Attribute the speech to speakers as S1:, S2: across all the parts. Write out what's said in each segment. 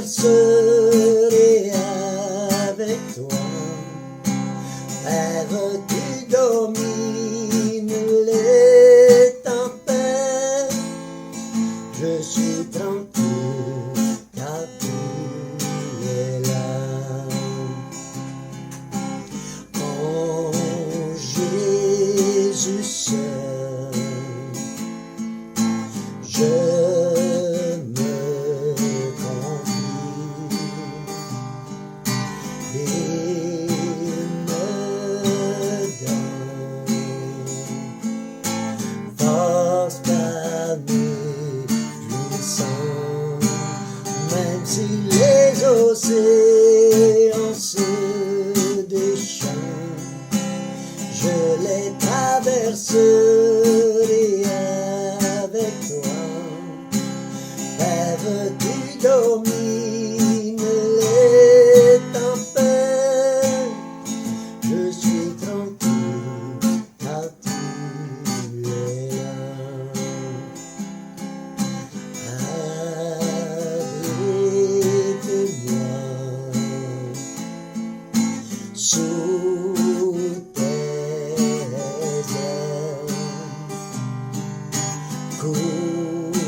S1: traverserai avec toi. Père, tu domines les tempêtes. Je suis tranquille car tu es là. En Jésus seul, je me confie. Il me donne force parmi puissants, même si les océans se déchaînent, je les traverserai avec toi. Rêve, tu domines les tempêtes. Je suis tranquille car tu es là. Abrite-moi sous tes ailes. Couvre-moi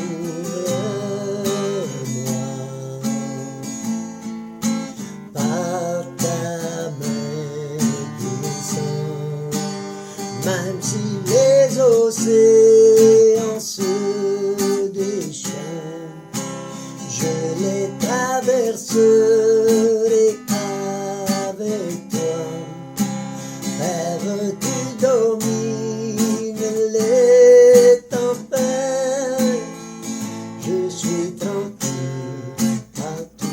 S1: par ta main puissante, même si les océans se déchaînent, je les traverserai avec toi. Père, tu domines les tempêtes. Je suis tranquille car tu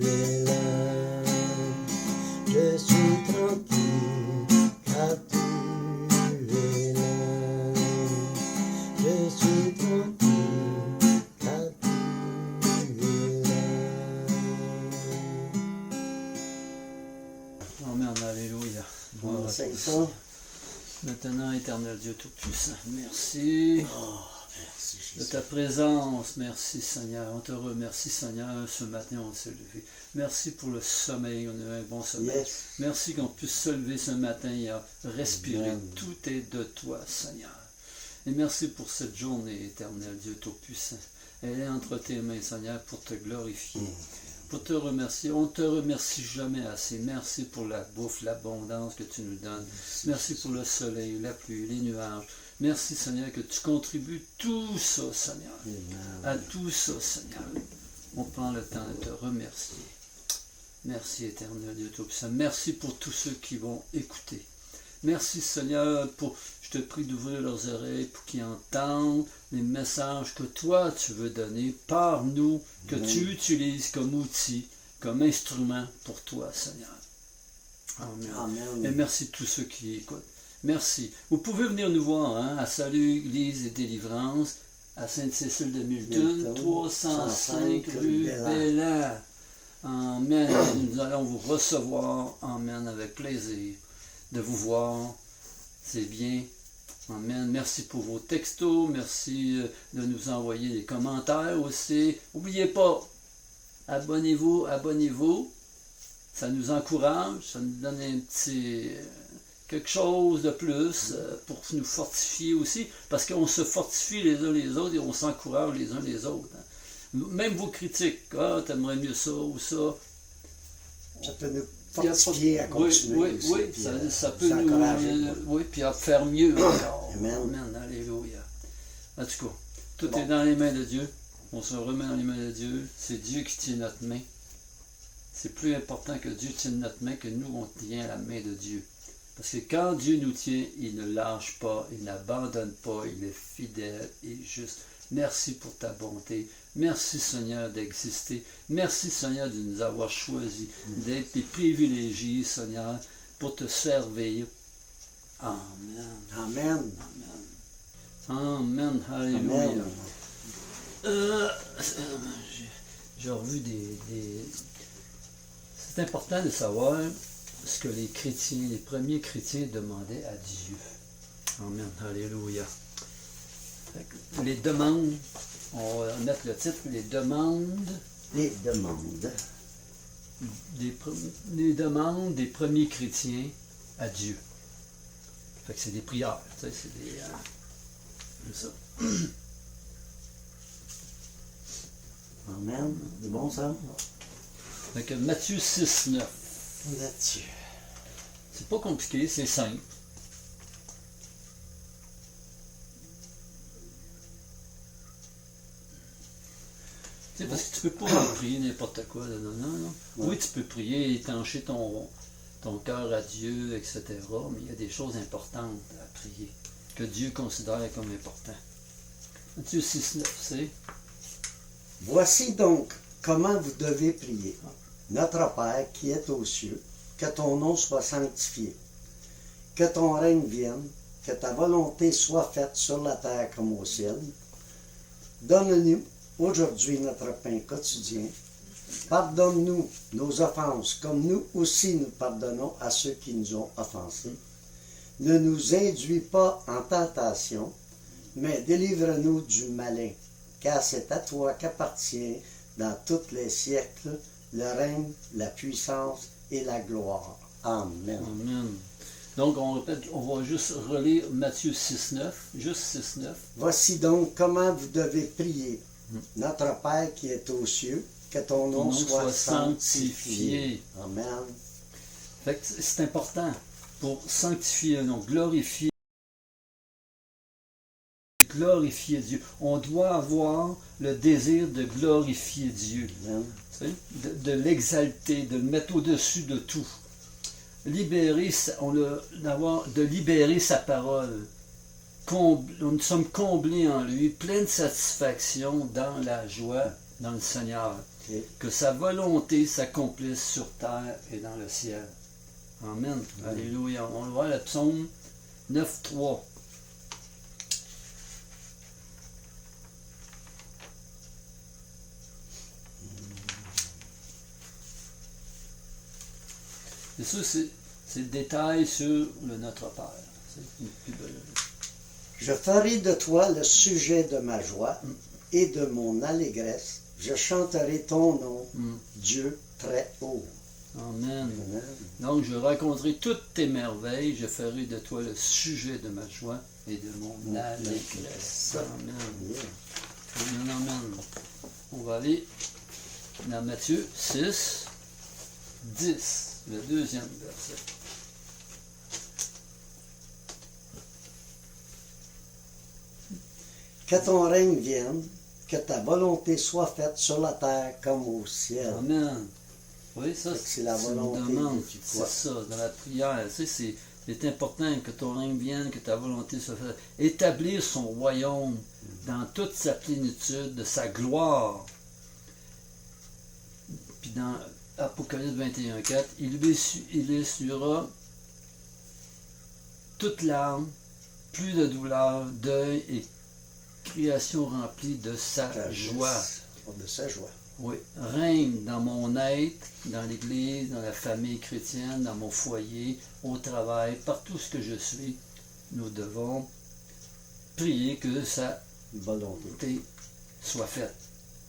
S1: es là. Je suis tranquille car tu es là. Je suis tranquille car tu es là.
S2: Amen, alléluia. Gloire à
S1: C'est
S2: tous.
S1: ça.
S2: Maintenant, éternel Dieu Tout-Puissant, merci
S1: Oh, merci
S2: de
S1: Jésus.
S2: ta présence. Merci Seigneur. On te remercie Seigneur. Ce matin, on s'est levé. Merci pour le sommeil. On a eu un bon sommeil.
S1: Yes.
S2: Merci qu'on puisse se lever ce matin et respirer.
S1: Amen.
S2: Tout est de toi, Seigneur. Et merci pour cette journée, éternel Dieu Tout-Puissant. Elle est entre tes mains, Seigneur, pour te glorifier, pour te remercier. On ne te remercie jamais assez. Merci pour la bouffe, l'abondance que tu nous donnes. Merci pour le soleil, la pluie, les nuages. Merci, Seigneur, que tu contribues tout ça, Seigneur. À tout ça, Seigneur. On prend le temps de te remercier. Merci, éternel Dieu Tout-Puissant. Merci pour tous ceux qui vont écouter. Merci, Seigneur, je te prie d'ouvrir leurs oreilles pour qu'ils entendent les messages que toi, tu veux donner par nous, que tu utilises comme outil, comme instrument pour toi, Seigneur. Amen.
S1: Amen.
S2: Et merci tous ceux qui écoutent. Merci. Vous pouvez venir nous voir à Salut, Église et Délivrance, à Sainte-Cécile de Milton, 305 rue Bélan. Amen. Nous allons vous recevoir. Amen. Avec plaisir de vous voir. C'est bien. Amen. Merci pour vos textos. Merci de nous envoyer des commentaires aussi. N'oubliez pas, abonnez-vous. Ça nous encourage. Ça nous donne un petit quelque chose de plus pour nous fortifier aussi. Parce qu'on se fortifie les uns les autres et on s'encourage les uns les autres. Même vos critiques. Ah, t'aimerais mieux ça ou ça.
S1: Ça peut nous fortifier à continuer.
S2: Oui,
S1: aussi,
S2: oui,
S1: puis,
S2: ça peut nous
S1: encourager.
S2: oui, puis à faire mieux encore.
S1: Amen.
S2: Amen, alléluia. En tout cas, tout est dans les mains de Dieu. On se remet dans les mains de Dieu. C'est Dieu qui tient notre main. C'est plus important que Dieu tienne notre main que nous, on tient la main de Dieu. Parce que quand Dieu nous tient, il ne lâche pas, il n'abandonne pas, il est fidèle et juste. Merci pour ta bonté. Merci Seigneur d'exister. Merci Seigneur de nous avoir choisis, d'être des privilégiés, Seigneur, pour te servir. Amen.
S1: Amen.
S2: Amen. Alléluia.
S1: Amen.
S2: J'ai revu des... C'est important de savoir ce que les chrétiens, les premiers chrétiens demandaient à Dieu. Amen. Alléluia. Les demandes, on va mettre le titre, les demandes
S1: Les demandes.
S2: Les demandes des premiers chrétiens à Dieu. Fait que c'est des prières, tu sais, c'est des... c'est ça.
S1: Amen. C'est bon ça?
S2: Fait que Matthieu 6, 9.
S1: Là-dessus.
S2: C'est pas compliqué, c'est simple. Tu sais, parce que tu peux pas prier n'importe quoi. Là, non.
S1: Ouais.
S2: Oui, tu peux prier, étancher ton cœur à Dieu, etc. Mais il y a des choses importantes à prier, que Dieu considère comme importantes. Matthieu 6, 9, c'est...
S1: Voici donc comment vous devez prier. Notre Père qui est aux cieux, que ton nom soit sanctifié, que ton règne vienne, que ta volonté soit faite sur la terre comme au ciel. Donne-nous aujourd'hui notre pain quotidien. Pardonne-nous nos offenses, comme nous aussi nous pardonnons à ceux qui nous ont offensés. Ne nous induis pas en tentation, mais délivre-nous du malin, car c'est à toi qu'appartient dans tous les siècles le règne, la puissance et la gloire. Amen.
S2: Amen. Donc, on répète, on va juste relire Matthieu 6, 9, juste 6, 9.
S1: Voici donc comment vous devez prier. Notre Père qui est aux cieux, que ton nom soit sanctifié. Amen.
S2: Fait que c'est important pour sanctifier un nom, glorifier Dieu. On doit avoir le désir de glorifier Dieu,
S1: Amen.
S2: tu sais, de l'exalter, de le mettre au-dessus de tout. Libérer, de libérer sa parole. Nous sommes comblés en lui, plein de satisfaction dans la joie, dans le Seigneur.
S1: Okay.
S2: Que sa volonté s'accomplisse sur terre et dans le ciel. Amen. Alléluia. On le voit, le psaume 9, 3. Et ça, c'est le détail sur le Notre Père.
S1: Je ferai de toi le sujet de ma joie et de mon allégresse. Je chanterai ton nom, Dieu très haut.
S2: Amen.
S1: Amen.
S2: Donc, je raconterai toutes tes merveilles. Je ferai de toi le sujet de ma joie et de mon allégresse. Amen. Amen, amen. On va aller dans Matthieu 6, 10, le deuxième verset.
S1: Que ton règne vienne, que ta volonté soit faite sur la terre comme au ciel.
S2: Amen. Oui, ça,
S1: C'est la volonté
S2: une demande.
S1: de Dieu.
S2: C'est ça, dans la prière. Tu sais, c'est important que ton règne vienne, que ta volonté soit faite. Établir son royaume dans toute sa plénitude, de sa gloire. Puis dans Apocalypse 21, 4, il essuiera toute larme, plus de douleur, deuil et création remplie de sa joie.
S1: De sa joie.
S2: Oui, règne dans mon être, dans l'Église, dans la famille chrétienne, dans mon foyer, au travail, partout ce que je suis. Nous devons prier que sa volonté soit faite.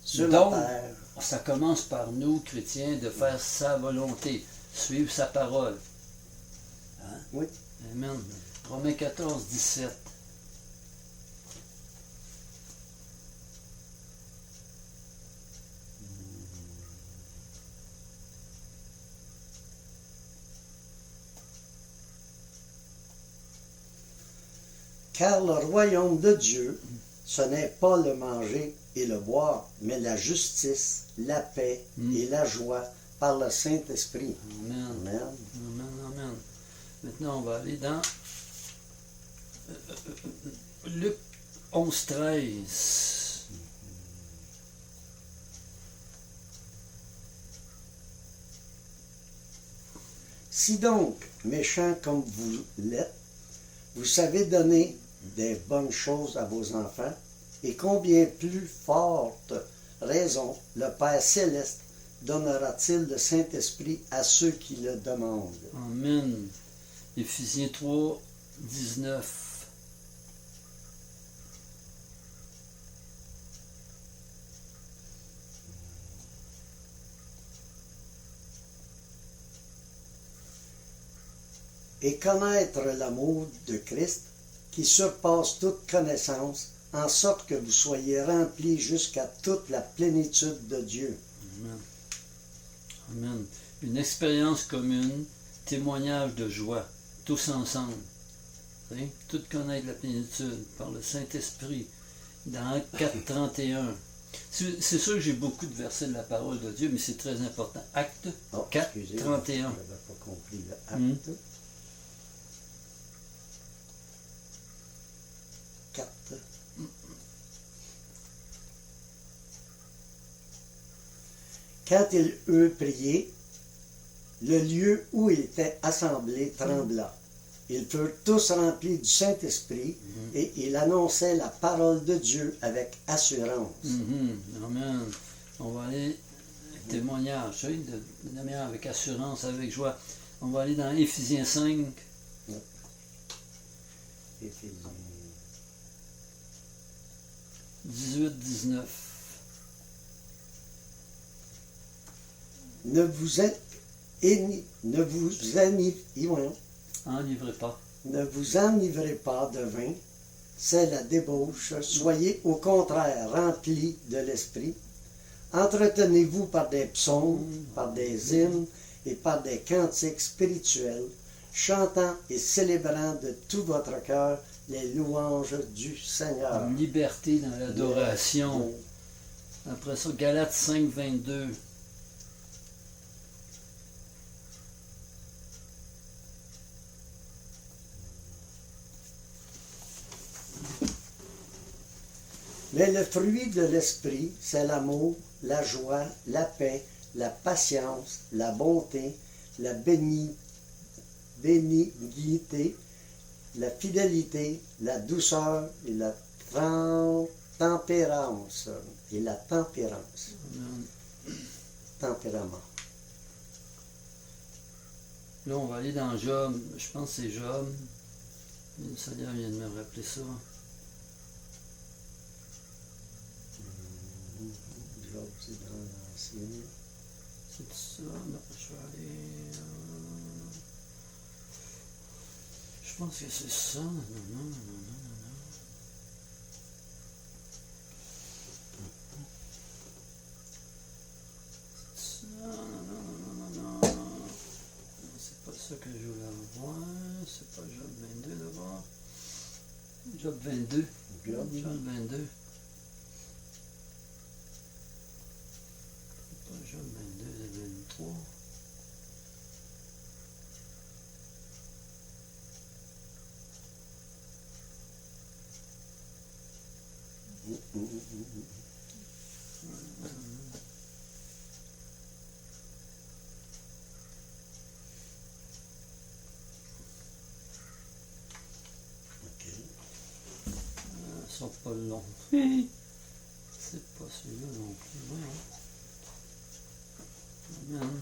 S1: Sur
S2: Donc,
S1: la terre.
S2: ça commence par nous, chrétiens, de faire sa volonté, suivre sa parole. Hein?
S1: Oui.
S2: Amen. Romains 14, 17.
S1: Car le royaume de Dieu, ce n'est pas le manger et le boire, mais la justice, la paix et la joie par le Saint-Esprit.
S2: Amen.
S1: Amen.
S2: Amen, amen. Maintenant, on va aller dans Luc 11, 13.
S1: Si donc, méchants comme vous l'êtes, vous savez donner des bonnes choses à vos enfants, et combien plus forte raison le Père céleste donnera-t-il le Saint-Esprit à ceux qui le demandent.
S2: Amen. Éphésiens 3, 19.
S1: et connaître l'amour de Christ qui surpasse toute connaissance, en sorte que vous soyez remplis jusqu'à toute la plénitude de Dieu.
S2: Amen. Amen. Une expérience commune, témoignage de joie, tous ensemble. Hein? Tout connaître la plénitude par le Saint-Esprit. Dans Actes 4.31. C'est sûr que j'ai beaucoup de versets de la parole de Dieu, mais c'est très important. Acte 4.31.
S1: Je n'avais pas compris le acte. 4. Quand ils eurent prié, le lieu où ils étaient assemblés trembla. Ils furent tous remplis du Saint-Esprit et ils annonçaient la parole de Dieu avec assurance.
S2: Amen. On va aller, témoignage, avec assurance, avec joie. On va aller dans Éphésiens 5.
S1: Éphésiens.
S2: 18-19.
S1: Ne vous enivrez pas de vin, c'est la débauche. Soyez au contraire remplis de l'esprit. Entretenez-vous par des psaumes, par des hymnes et par des cantiques spirituels, chantant et célébrant de tout votre cœur les louanges du Seigneur.
S2: Une liberté dans l'adoration. Après ça, Galates 5.22.
S1: Mais le fruit de l'esprit, c'est l'amour, la joie, la paix, la patience, la bonté, la bénignité, la fidélité, la douceur et la tempérance. Tempérament.
S2: Là, on va aller dans Job. Je pense que c'est Job. Le Seigneur vient de me rappeler ça.
S1: Job, c'est dans l'ancien.
S2: C'est ça? Non, je vais aller... Je pense que c'est ça. Non. C'est pas ça que je voulais voir. C'est pas Job 22 d'abord. Job 22. Job 22. C'est pas Job 22, c'est 23. Ils sont pas longs. C'est pas celui-là non plus. Amen.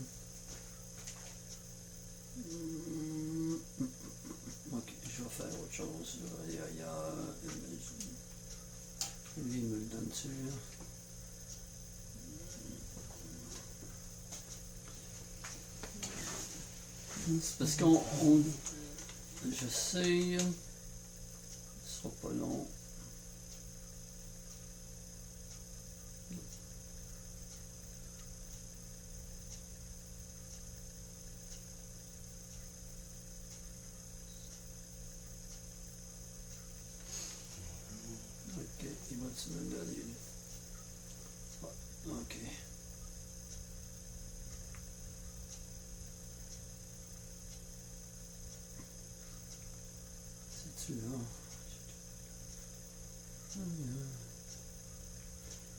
S2: Ok, je vais faire autre chose. Je vais aller ailleurs. Lui, il me le donne-tu là? C'est parce je sais, ce sera pas long. Ok, il va-tu me le donner? Ok.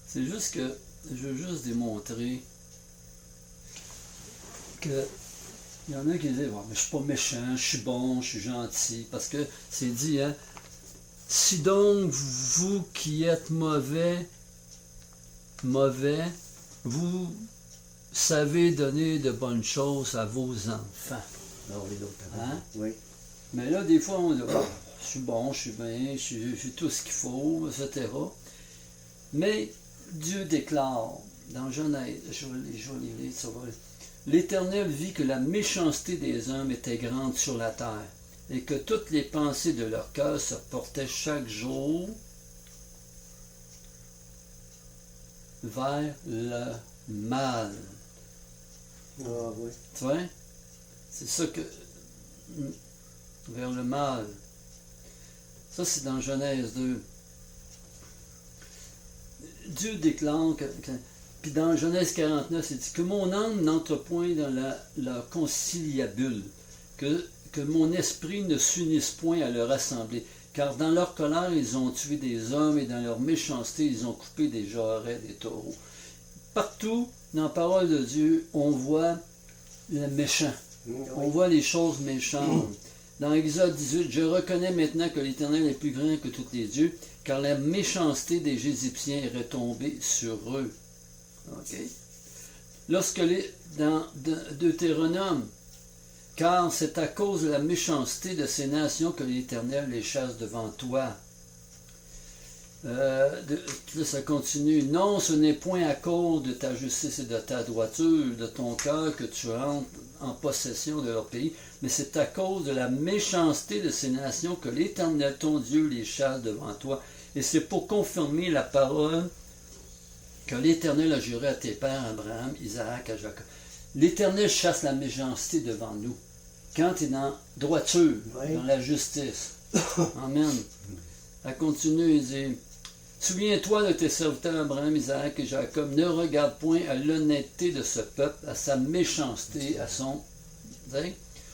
S2: C'est juste que je veux juste démontrer que il y en a qui disent ouais, mais je suis pas méchant, je suis bon, je suis gentil, parce que c'est dit, hein, si donc vous qui êtes mauvais, vous savez donner de bonnes choses à vos enfants. Hein?
S1: Oui.
S2: Mais là, des fois, on dit je suis bon, je suis bien, j'ai tout ce qu'il faut, etc. Mais Dieu déclare dans Genèse, je vais les lire, ça va. L'Éternel vit que la méchanceté des hommes était grande sur la terre, et que toutes les pensées de leur cœur se portaient chaque jour vers le mal.
S1: Ah oui.
S2: Tu vois? C'est ça que... vers le mal. Ça, c'est dans Genèse 2. Dieu déclare puis dans Genèse 49, c'est dit que mon âme n'entre point dans la conciliabule, que mon esprit ne s'unisse point à leur assemblée, car dans leur colère, ils ont tué des hommes, et dans leur méchanceté, ils ont coupé des jarrets, des taureaux. Partout, dans la parole de Dieu, on voit le méchant. On voit les choses méchantes. Dans Exode 18, je reconnais maintenant que l'Éternel est plus grand que tous les dieux, car la méchanceté des Égyptiens est retombée sur eux. Okay. Lorsque dans Deutéronome, car c'est à cause de la méchanceté de ces nations que l'Éternel les chasse devant toi. Là, ça continue. Non, ce n'est point à cause de ta justice et de ta droiture, de ton cœur, que tu rentres en possession de leur pays, mais c'est à cause de la méchanceté de ces nations que l'Éternel, ton Dieu, les chasse devant toi. Et c'est pour confirmer la parole que l'Éternel a juré à tes pères, Abraham, Isaac, à Jacob. L'Éternel chasse la méchanceté devant nous. Quand tu es dans droiture, dans la justice. Amen. Elle continue, il dit, souviens-toi de tes serviteurs Abraham, Isaac et Jacob. Ne regarde point à l'honnêteté de ce peuple, à sa méchanceté, à son...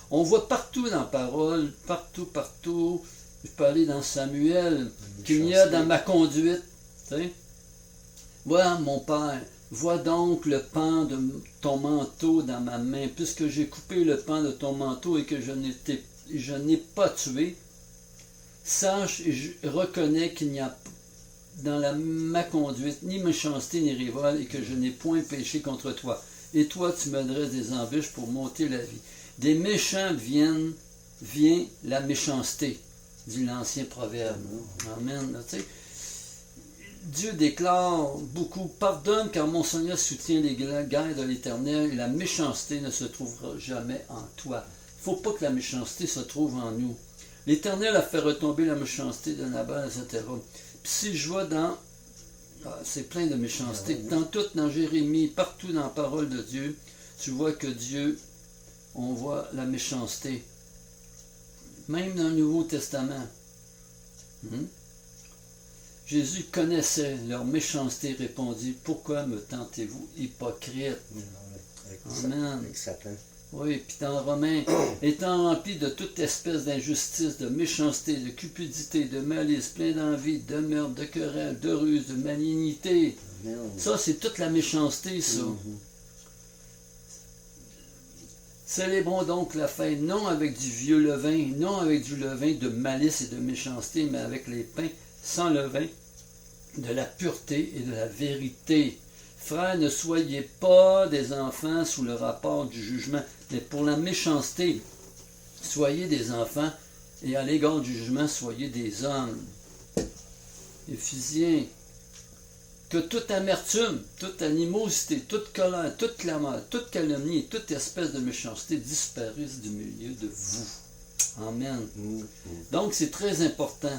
S2: On voit partout dans la parole, partout. Je peux aller dans Samuel, qu'il y a dans ma conduite. Vois, mon père, vois donc le pan de ton manteau dans ma main, puisque j'ai coupé le pan de ton manteau et que je n'ai pas tué. Sache et je reconnais qu'il n'y a dans ma conduite ni méchanceté ni révolte et que je n'ai point péché contre toi. Et toi, tu me dresses des embûches pour m'ôter la vie. Des méchants vient la méchanceté, dit l'ancien proverbe. Amen. Tu sais, Dieu déclare beaucoup, pardonne car mon Seigneur soutient les guerres de l'Éternel et la méchanceté ne se trouvera jamais en toi. Il ne faut pas que la méchanceté se trouve en nous. L'Éternel a fait retomber la méchanceté de Nabal, etc. Puis si je vois dans... c'est plein de méchanceté. Dans Jérémie, partout dans la parole de Dieu, tu vois que Dieu, on voit la méchanceté. Même dans le Nouveau Testament. Jésus connaissait leur méchanceté, répondit, pourquoi me tentez-vous, hypocrite? Amen.
S1: Avec Satan.
S2: Oui, puis dans Romains, étant rempli de toute espèce d'injustice, de méchanceté, de cupidité, de malice, plein d'envie, de meurtre, de querelle, de ruse, de malignité. Ça, c'est toute la méchanceté, ça. Célébrons donc la fête, non avec du vieux levain, non avec du levain de malice et de méchanceté, mais avec les pains sans levain, de la pureté et de la vérité. Frères, ne soyez pas des enfants sous le rapport du jugement, mais pour la méchanceté, soyez des enfants, et à l'égard du jugement, soyez des hommes. Éphésiens, que toute amertume, toute animosité, toute colère, toute clameur, toute calomnie et toute espèce de méchanceté disparaissent du milieu de vous. Amen. Donc c'est très important.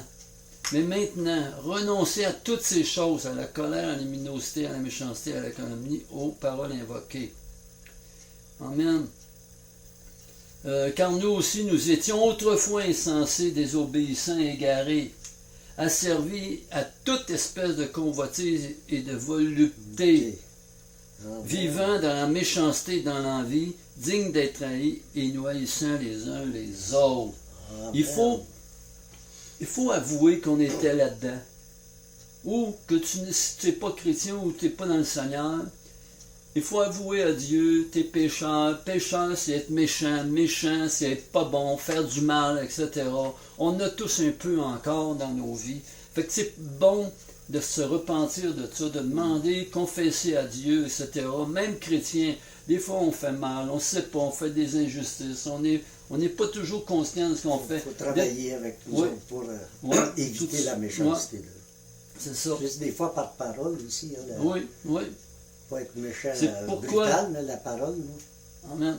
S2: Mais maintenant, renoncez à toutes ces choses, à la colère, à l'aminosité, à la méchanceté, à la calomnie, aux paroles invoquées. Amen. Car nous aussi, nous étions autrefois insensés, désobéissants, égarés, asservis à toute espèce de convoitise et de volupté, vivant dans la méchanceté et dans l'envie, dignes d'être trahis et nous haïssant les uns les autres. Il faut avouer qu'on était là-dedans. Ou que si tu n'es pas chrétien ou tu n'es pas dans le Seigneur, il faut avouer à Dieu tes pécheurs. Pécheur, c'est être méchant. Méchant, c'est être pas bon, faire du mal, etc. On a tous un peu encore dans nos vies. Fait que c'est bon de se repentir de ça, de demander, confesser à Dieu, etc. Même chrétien, des fois on fait mal, on ne sait pas, on fait des injustices, on n'est pas toujours conscient de ce qu'on fait.
S1: Il faut travailler avec nous autres pour éviter la méchanceté.
S2: C'est ça.
S1: Juste des fois par parole aussi.
S2: Oui.
S1: pas être méchant,
S2: C'est pourquoi-
S1: brutal, mais la parole, moi.
S2: Amen.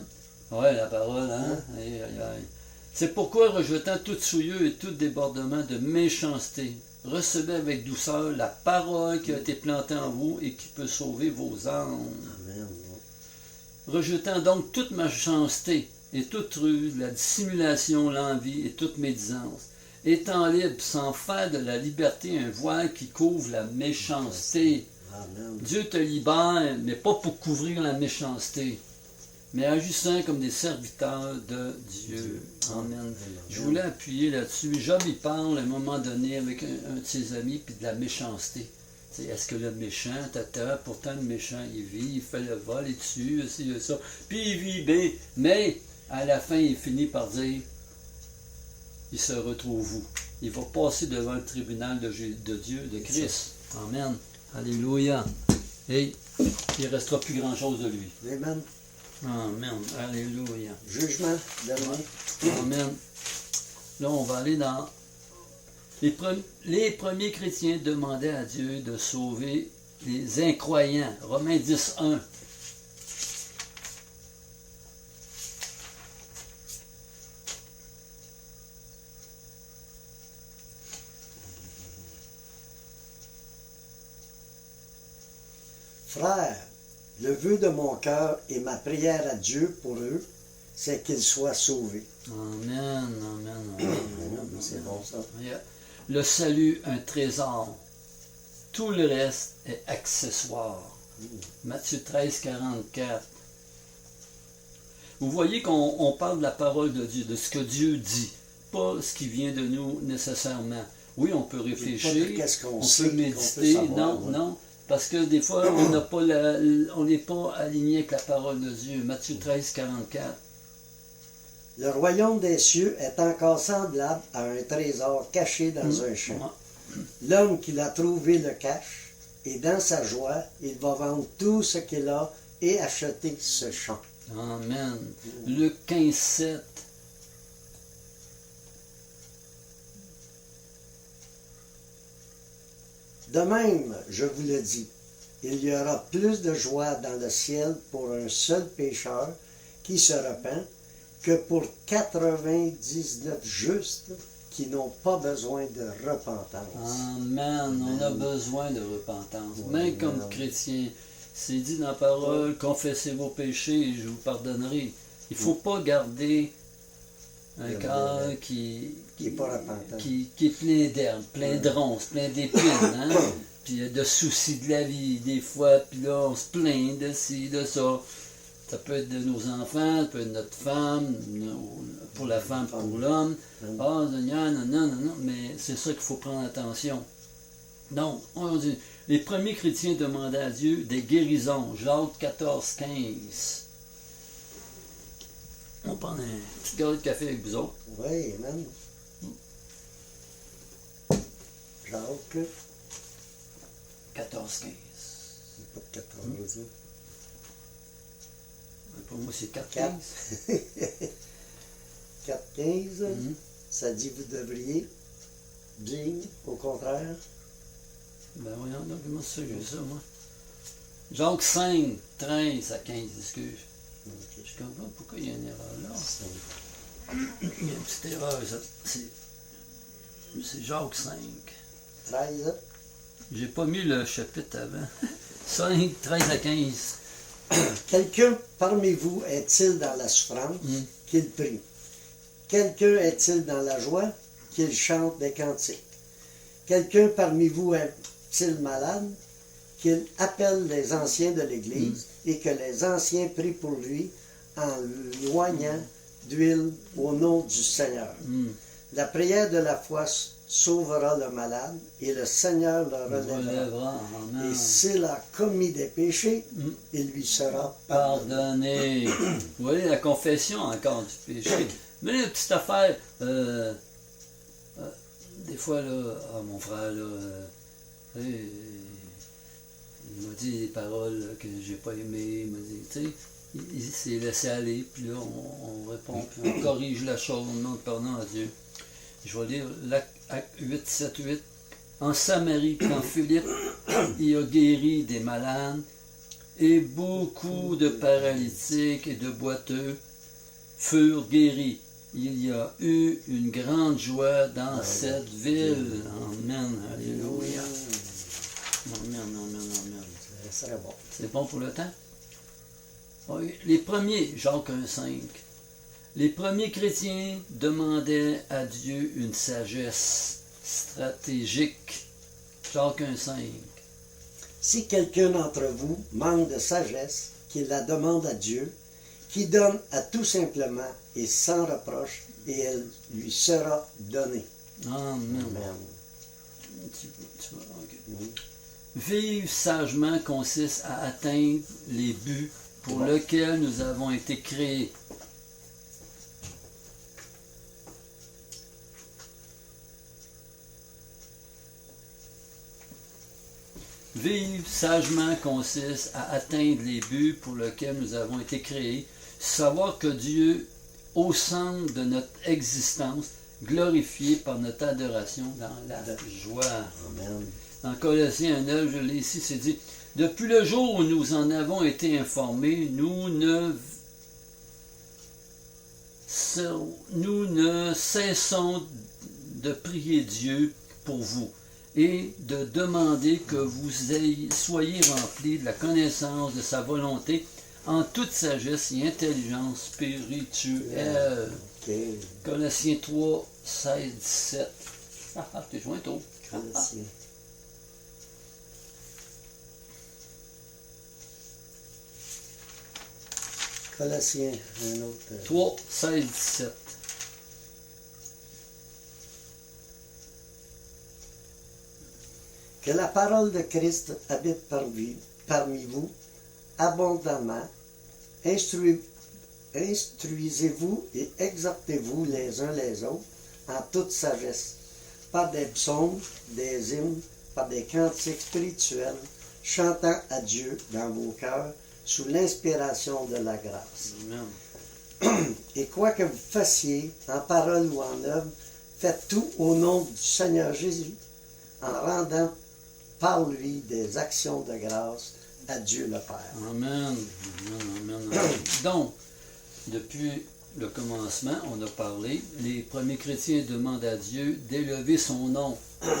S2: Ouais, la parole, hein? Aïe, aïe, aïe. C'est pourquoi, rejetant tout souillure et tout débordement de méchanceté, recevez avec douceur la parole qui a été plantée en vous et qui peut sauver vos âmes.
S1: Amen.
S2: Rejetant donc toute méchanceté et toute ruse, la dissimulation, l'envie et toute médisance, étant libre sans faire de la liberté un voile qui couvre la méchanceté.
S1: Amen.
S2: Dieu te libère, mais pas pour couvrir la méchanceté, mais agissant comme des serviteurs de Dieu. Amen. Je voulais appuyer là-dessus. Job, il parle à un moment donné avec un de ses amis, puis de la méchanceté. Est-ce que le méchant, pourtant le méchant, il vit, il fait le vol, il tue, il ça, puis il vit bien, mais à la fin, il finit par dire, il se retrouve où? Il va passer devant le tribunal de Dieu, de Christ. Amen. Alléluia. Et il ne restera plus grand-chose de lui.
S1: Amen.
S2: Amen. Alléluia.
S1: Jugement dernier.
S2: Amen. Là, on va aller dans... Les premiers chrétiens demandaient à Dieu de sauver les incroyants. Romains 10, 1.
S1: Frères, le vœu de mon cœur et ma prière à Dieu pour eux, c'est qu'ils soient sauvés.
S2: Amen, amen, amen.
S1: C'est bon ça.
S2: Le salut, un trésor. Tout le reste est accessoire. Matthieu 13, 44. Vous voyez qu'on parle de la parole de Dieu, de ce que Dieu dit, pas ce qui vient de nous nécessairement. Oui, on peut réfléchir,
S1: qu'on
S2: on
S1: sait,
S2: peut
S1: qu'on
S2: méditer,
S1: peut savoir,
S2: non, non, parce que des fois, on n'est pas aligné avec la parole de Dieu. Matthieu 13, 44.
S1: Le royaume des cieux est encore semblable à un trésor caché dans un champ. L'homme qui l'a trouvé le cache, et dans sa joie, il va vendre tout ce qu'il a et acheter ce champ.
S2: Amen. Luc 15, 7.
S1: De même, je vous le dis, il y aura plus de joie dans le ciel pour un seul pécheur qui se repent que pour 99 justes qui n'ont pas besoin de repentance.
S2: Amen. On a besoin de repentance.
S1: Oui,
S2: Même comme
S1: amen.
S2: chrétien, c'est dit dans la parole, confessez vos péchés et je vous pardonnerai. Il ne faut pas garder un cœur qui
S1: est pas repentant.
S2: qui est plein d'herbes, plein de ronces, plein d'épines, hein? Puis de soucis de la vie, des fois, puis là, on se plaint de ci, de ça. Ça peut être de nos enfants, ça peut être notre femme, pour la femme, pour l'homme. Ah, Seigneur, non, non, non, non, mais c'est ça qu'il faut prendre attention. Donc, on dit, les premiers chrétiens demandaient à Dieu des guérisons. Jacques 14, 15. On va prendre un petit gars de café avec vous autres.
S1: Oui, amen. Jacques,
S2: 14, 15.
S1: pas de 14,
S2: Pour moi, c'est 4,
S1: 4.
S2: 15.
S1: 4, 15,
S2: Mhm.
S1: ça dit vous devriez dire, au contraire.
S2: Ben voyons, donc, comment c'est ça que j'ai ça, moi? Jacques 5, 13 à 15, excuse.
S1: Ok.
S2: Je comprends pas pourquoi il y a une erreur là.
S1: 5,
S2: Il y a une petite erreur, ça. C'est Jacques 5.
S1: 13.
S2: J'ai pas mis le chapitre avant. 5, 13 à 15.
S1: Quelqu'un parmi vous est-il dans la souffrance, qu'il prie? Quelqu'un est-il dans la joie, qu'il chante des cantiques? Quelqu'un parmi vous est-il malade, qu'il appelle les anciens de l'Église et que les anciens prient pour lui en loignant d'huile au nom du Seigneur? La prière de la foi sauvera le malade et le Seigneur le relèvera.
S2: Amen.
S1: Et s'il a commis des péchés, il lui sera pardonné.
S2: Pardonner. Vous voyez, la confession encore du péché. Mais une petite affaire, des fois, là, mon frère, là, il m'a dit des paroles que j'ai pas aimées, il m'a dit, tu sais, il s'est laissé aller, puis là, on répond, puis on corrige la chose, on demande pardon à Dieu. Je vais lire Acte 8, 7, 8. En Samarie, quand Philippe y a guéri des malades, et beaucoup de paralytiques et de boiteux furent guéris. Il y a eu une grande joie dans cette ville. Amen. Alléluia. Amen, amen, amen.
S1: Ça serait bon.
S2: C'est bon pour le temps? Oui. Les premiers, Jacques 1,5, les premiers chrétiens demandaient à Dieu une sagesse stratégique. Jacques 1,5.
S1: Si quelqu'un d'entre vous manque de sagesse, qu'il la demande à Dieu, qui donne à tout simplement et sans reproche, et elle lui sera donnée.
S2: Amen.
S1: Amen.
S2: Tu vois, ok.
S1: Oui.
S2: Vivre sagement consiste à atteindre les buts pour lesquels nous avons été créés. Vivre sagement consiste à atteindre les buts pour lesquels nous avons été créés, savoir que Dieu, au centre de notre existence, glorifié par notre adoration dans la joie.
S1: Amen.
S2: Dans Colossiens 9, je l'ai ici, c'est dit, « Depuis le jour où nous en avons été informés, nous ne cessons de prier Dieu pour vous et de demander que vous soyez remplis de la connaissance de sa volonté en toute sagesse et intelligence spirituelle. »
S1: Okay.
S2: Colossiens 3, 16, 17. T'es joint tôt.
S1: Colossiens. Colossiens, un autre.
S2: 3, 16, 17.
S1: Que la parole de Christ habite parmi vous abondamment. Instruisez-vous et exhortez-vous les uns les autres en toute sagesse, par des psaumes, des hymnes, par des cantiques spirituels, chantant à Dieu dans vos cœurs sous l'inspiration de la grâce.
S2: Amen.
S1: Et quoi que vous fassiez, en parole ou en œuvre, faites tout au nom du Seigneur Jésus, en rendant par lui des actions de grâce à Dieu le Père.
S2: Amen. Amen, amen, amen. Donc, depuis le commencement, on a parlé, les premiers chrétiens demandent à Dieu d'élever son nom,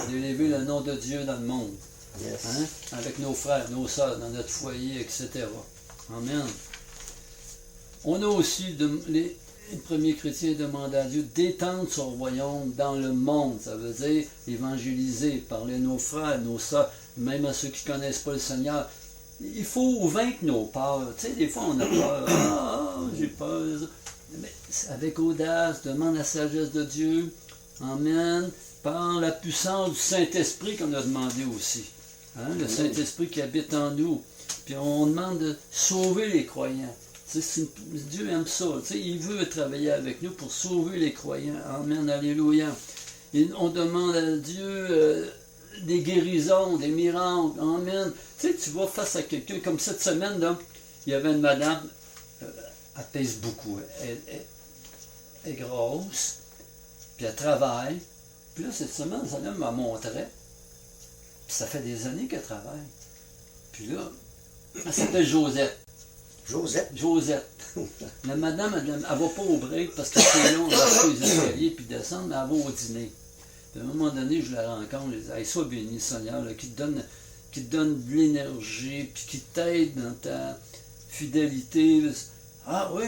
S2: d'élever le nom de Dieu dans le monde.
S1: Yes.
S2: Hein? Avec nos frères, nos sœurs, dans notre foyer, etc. Amen. On a aussi, les premiers chrétiens demandent à Dieu d'étendre son royaume dans le monde. Ça veut dire évangéliser, parler à nos frères, nos sœurs, même à ceux qui ne connaissent pas le Seigneur. Il faut vaincre nos peurs. Tu sais, des fois, on a peur. Ah, j'ai peur. Mais avec audace, demande la sagesse de Dieu. Amen. Par la puissance du Saint-Esprit qu'on a demandé aussi. Hein? Le Saint-Esprit qui habite en nous. Puis on demande de sauver les croyants. Tu sais, Dieu aime ça. Tu sais, il veut travailler avec nous pour sauver les croyants. Amen. Alléluia. Et on demande à Dieu des guérisons, des miracles. Amen. Tu sais, tu vas face à quelqu'un, comme cette semaine, là, il y avait une madame, elle pèse beaucoup. Elle est grosse, puis elle travaille. Puis là, cette semaine, ça m'a montré. Puis ça fait des années qu'elle travaille. Puis là, elle s'appelle Josette. Josette. La madame, elle ne va pas au break parce que c'est long, elle va sur les escaliers puis descendre, mais elle va au dîner. Puis à un moment donné, je la rencontre, je dis, hey, sois béni, Seigneur, là, qui te donne de l'énergie, puis qui t'aide dans ta fidélité. Ah oui,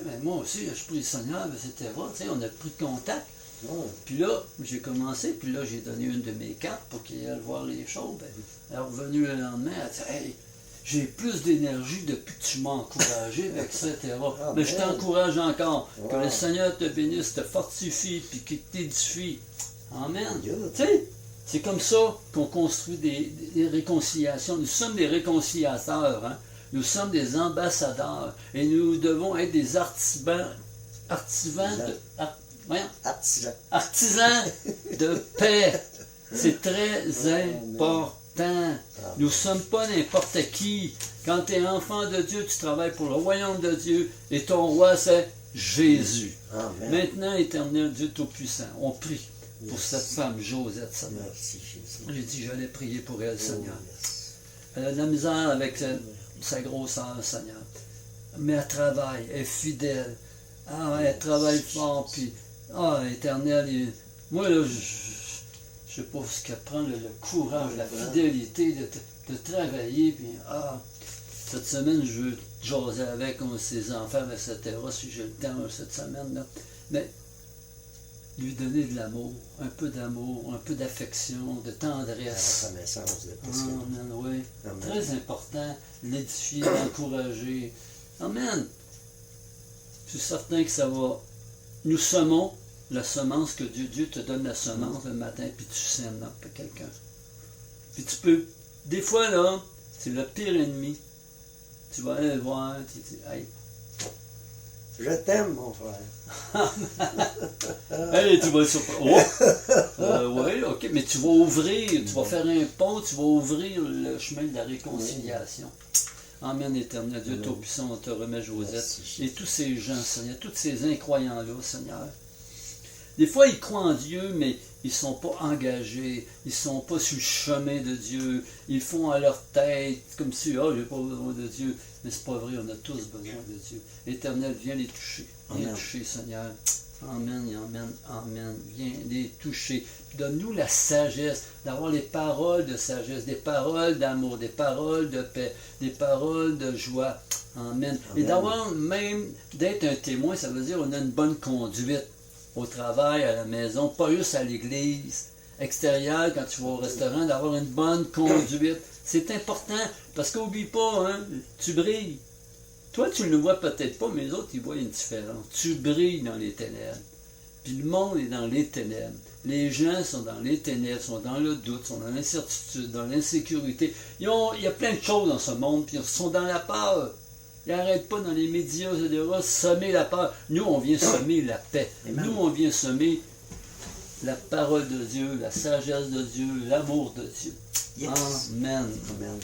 S2: mais moi aussi, je prie le Seigneur, etc. Tu sais, on a pris contact.
S1: Oh.
S2: Puis là, j'ai commencé, puis là, j'ai donné une de mes cartes pour qu'il aille voir les choses. Ben, elle est revenue le lendemain, elle dit, hey, j'ai plus d'énergie depuis que tu m'as encouragé, etc.
S1: Ah,
S2: mais je t'encourage encore.
S1: Wow.
S2: Que le Seigneur te bénisse, te fortifie, puis qu'il t'édifie. Amen.
S1: Good.
S2: Tu sais, c'est comme ça qu'on construit des réconciliations. Nous sommes des réconciliateurs. Hein? Nous sommes des ambassadeurs. Et nous devons être des artisans de paix. C'est très important. Nous ne sommes pas n'importe qui. Quand tu es enfant de Dieu, tu travailles pour le royaume de Dieu et ton roi, c'est Jésus.
S1: Amen.
S2: Maintenant, éternel Dieu Tout-Puissant, on prie pour cette femme, Josette, Seigneur.
S1: Merci, Jésus.
S2: J'ai dit, j'allais prier pour elle, Seigneur.
S1: Oh, yes.
S2: Elle a de la misère avec sa grosseur, Seigneur. Mais elle travaille, elle est fidèle. Ah, elle travaille fort, puis, Éternel, moi, là, je sais pas ce qu'elle prend, le courage, la fidélité de travailler, puis, cette semaine, je veux jaser avec ses enfants, etc., si j'ai le temps cette semaine, là. Mais, lui donner de l'amour, un peu d'affection, de tendresse.
S1: La reconnaissance de tout ça.
S2: Amen, oui.
S1: Amen.
S2: Très important, l'édifier, l'encourager. Amen. Je suis certain que ça va. Nous semons la semence que Dieu te donne la semence le matin, puis tu sèmes dans quelqu'un. Puis tu peux. Des fois, là, c'est le pire ennemi. Tu vas aller le voir, tu dis, hey.
S1: Je t'aime, mon frère.
S2: Hey, tu vas le surprendre. Oh! Oui, ok, mais tu vas ouvrir, tu vas faire un pont, tu vas ouvrir le chemin de la réconciliation. Amen, Éternel Dieu Tout-Puissant, on te remet Josette.
S1: Merci.
S2: Et tous ces gens, Seigneur, tous ces incroyants-là, Seigneur. Des fois, ils croient en Dieu, mais ils ne sont pas engagés, ils ne sont pas sur le chemin de Dieu, ils font à leur tête, comme si, j'ai pas besoin de Dieu. Mais c'est pas vrai, on a tous besoin de Dieu. Éternel, viens les toucher. Viens les toucher, Seigneur. Amen, amen, amen. Viens les toucher. Donne-nous la sagesse, d'avoir les paroles de sagesse, des paroles d'amour, des paroles de paix, des paroles de joie. Amen. Et d'avoir même, d'être un témoin, ça veut dire qu'on a une bonne conduite au travail, à la maison, pas juste à l'église extérieure, quand tu vas au restaurant, d'avoir une bonne conduite. C'est important, parce qu'oublie pas, hein, tu brilles. Toi, tu ne le vois peut-être pas, mais les autres, ils voient une différence. Tu brilles dans les ténèbres. Puis le monde est dans les ténèbres. Les gens sont dans les ténèbres, sont dans le doute, sont dans l'incertitude, dans l'insécurité. Il y a plein de choses dans ce monde, puis ils sont dans la peur. Ils n'arrêtent pas dans les médias, etc., semer la peur. Nous, on vient semer la paix.
S1: Amen.
S2: Nous, on vient semer la parole de Dieu, la sagesse de Dieu, l'amour de Dieu.
S1: Yes.
S2: Amen.
S1: Amen.